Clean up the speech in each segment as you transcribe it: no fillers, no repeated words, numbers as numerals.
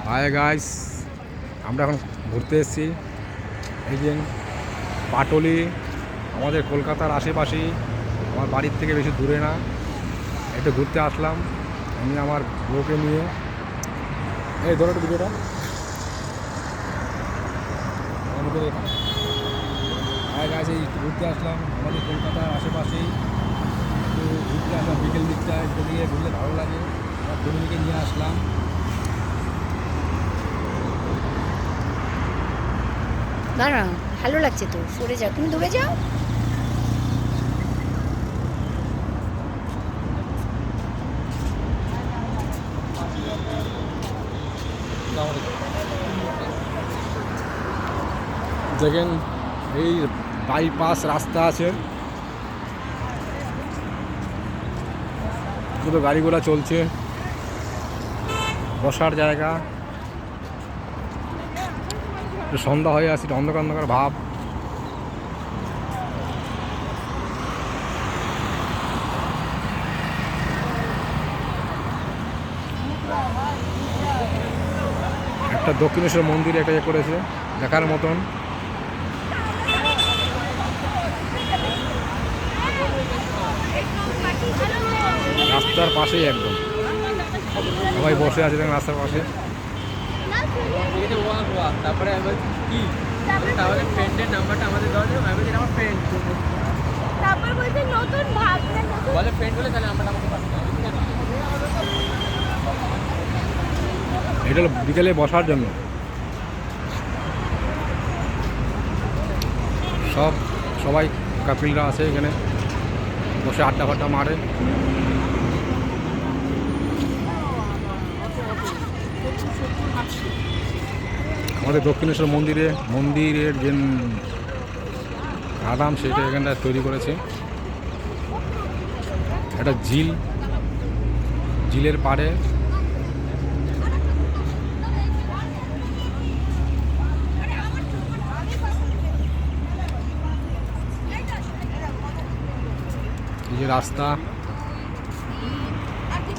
Hi guys, আমরা এখন ঘুরতে এসেছি এই যে পাটুলি। আমাদের কলকাতার আশেপাশেই, আমার বাড়ির থেকে বেশি দূরে না। একটু ঘুরতে আসলাম আমি আমার বউকে নিয়ে। এই ধরো একটু ভিডিওটা। হাই গাইস, এই ঘুরতে আসলাম আমাদের কলকাতার আশেপাশেই। একটু ঘুরতে আসলাম বিকেল দিকটা, একটু দিয়ে ঘুরলে ভালো লাগে। আমার ফ্যামিলিকে নিয়ে আসলাম। না না, ভালো লাগছে তো, সরে যাও, তুমি দূরে যাও। দেখেন এই বাইপাস রাস্তা আছে, দুটো গাড়িগুলো চলছে, বসার জায়গা। সন্ধ্যা হয়ে আসছে, অন্ধকার অন্ধকার ভাব। একটা দক্ষিণেশ্বর মন্দির একটা করেছে দেখার মতন। রাস্তার পাশেই একদম সবাই বসে আছে দেখেন রাস্তার পাশে। তারপরে কি তাহলে ফ্রেন্ডের নাম্বারটা আমাদের দেওয়া যাবে। আমি আমার ফ্রেন্ড, তারপর বলছে নতুন ভাগ বলে ফ্রেন্ড হলে তাহলে নাম্বারটা আমাকে পাঠাতে হবে। এটা হলো বিকেলে বসার জন্য। সবাই কাপিলরা আছে এখানে, বসে আড্ডা ফাড্ডা মারে। আমাদের দক্ষিণেশ্বর মন্দিরের যে আরাম সেটা এখানটা তৈরি করেছে। একটা ঝিলের পাড়ে এই যে রাস্তা,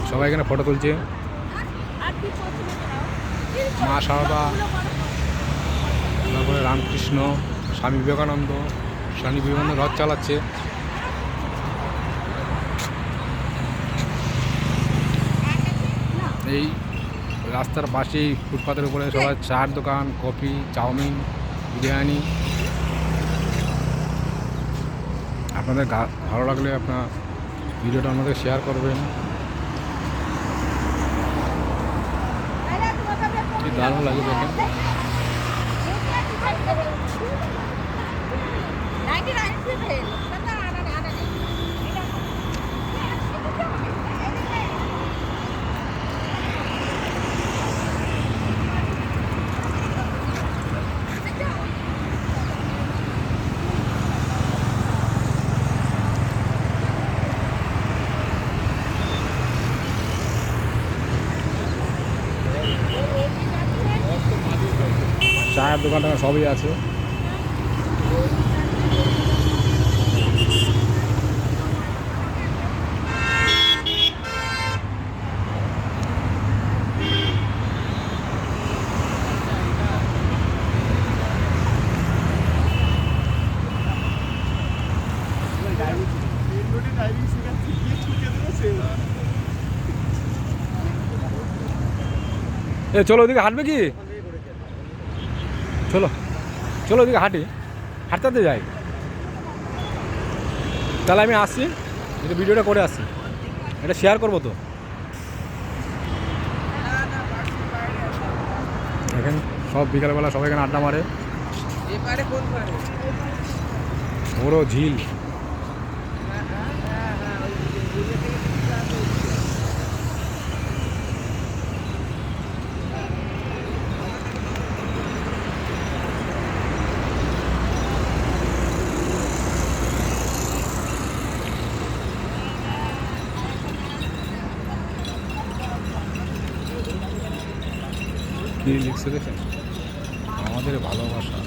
সবাই এখানে ফটো তুলছে। মা সারদা, তারপরে রামকৃষ্ণ, স্বামী বিবেকানন্দ রথ চালাচ্ছে। এই রাস্তার পাশেই ফুটপাতের উপরে সবাই চায়ের দোকান, কফি, চাউমিন, বিরিয়ানি। আপনাদের ভালো লাগলে আপনার ভিডিওটা আমাদের শেয়ার করবেন। কি দারুণ লাগে দেখেন। চায়ের দোকানটা সবই আছে। চলো ওদিকে হাঁটবে কি? চলো চলো ওদিকে হাঁটতে যাই। তাহলে আমি আসছি, এটা ভিডিওটা করে আসছি, এটা শেয়ার করবো তো। দেখেন সব বিকালবেলা সবাই এখানে আড্ডা মারে। বড় ঝিল। কি লিখছে দেখেন, আমাদের ভালোবাসা।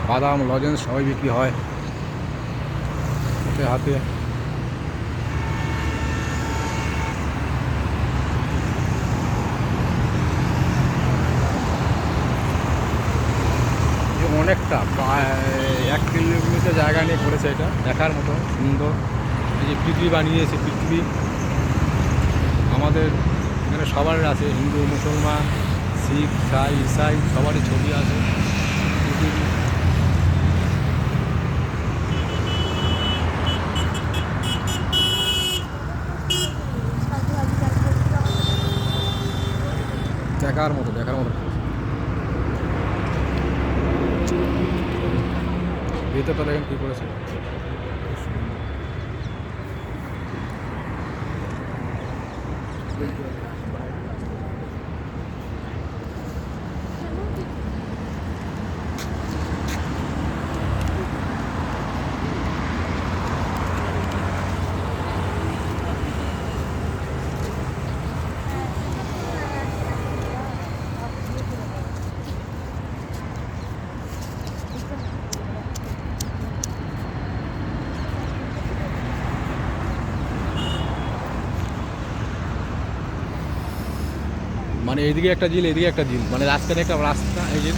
বাদাম লজেন্স সবাই বিক্রি হয় হাতে হাতে। অনেকটা প্রায় 1 কিলোমিটার জায়গা নিয়ে করেছে, এটা দেখার মতো সুন্দর। এই যে পৃথিবী বানিয়েছে, পৃথিবী আমাদের এখানে সবার আছে, হিন্দু মুসলমান শিখ ইসাই সবারই ছবি আছে। পৃথিবী দেখার মতো ভেতরটা দেখেন কী করেছে। মানে এইদিকে একটা ঝিল, এদিকে একটা ঝিল, মানে মাঝখানে একটা রাস্তা, এই যে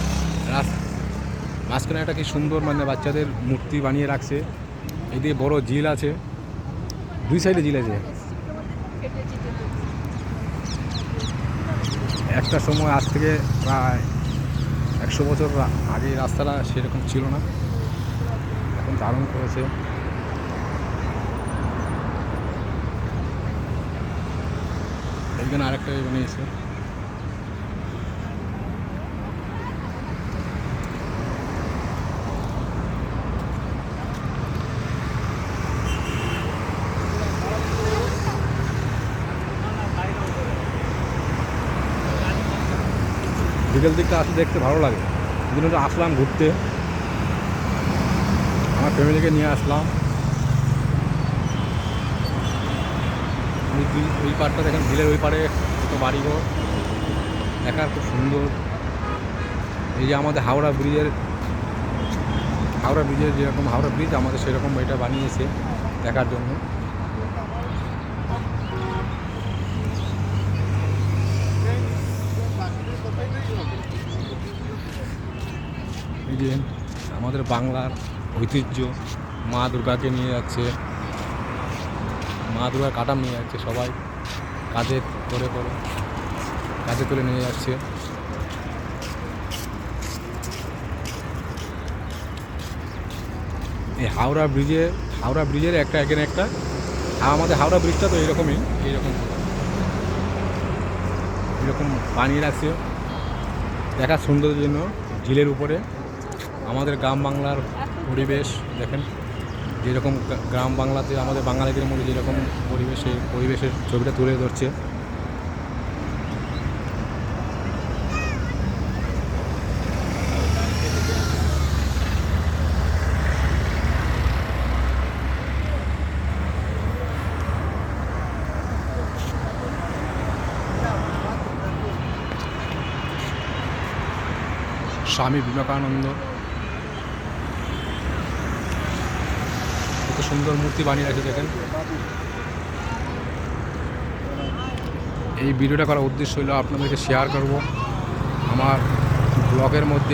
মাঝখানে একটা কি সুন্দর মানে বাচ্চাদের মূর্তি বানিয়ে রাখছে। এইদিকে বড় ঝিল আছে, 2 সাইডে ঝিল আছে। একটা সময় আজ থেকে প্রায় 100 বছর আগে এই রাস্তাটা সেরকম ছিল না, এখন দারুণ করেছে। এইখানে আরেকটা বানিয়েছে। বিকেল দিকটা আসলে দেখতে ভালো লাগে। দিনটা আসলাম ঘুরতে, আমার ফ্যামিলিকে নিয়ে আসলাম। ওই পাড়টা দেখেন, বিলের ওই পাড়ে কত বাড়িঘর, দেখার খুব সুন্দর। এই যে আমাদের হাওড়া ব্রিজের যেরকম হাওড়া ব্রিজ আমাদের সেরকম এটা বানিয়েছে দেখার জন্য। এই যে আমাদের বাংলার ঐতিহ্য, মা দুর্গাকে নিয়ে যাচ্ছে, মা দুর্গার কাটাম নিয়ে যাচ্ছে সবাই, কাঁধে তুলে নিয়ে যাচ্ছে। এই হাওড়া ব্রিজের এখানে একটা আমাদের হাওড়া ব্রিজটা তো এইরকম বানিয়ে রাখছে দেখার সৌন্দর্যের জন্য। ঝিলের উপরে আমাদের গ্রাম বাংলার পরিবেশ দেখেন, যেরকম গ্রাম বাংলাতে আমাদের বাঙালিদের মধ্যে যেরকম পরিবেশ, সেই পরিবেশের ছবিটা তুলে ধরছে। স্বামী বিবেকানন্দ কত সুন্দর মূর্তি বানিয়ে রাখছে দেখেন। এই ভিডিওটা করার উদ্দেশ্য হলো আপনাদেরকে শেয়ার করব আমার ব্লগের মধ্যে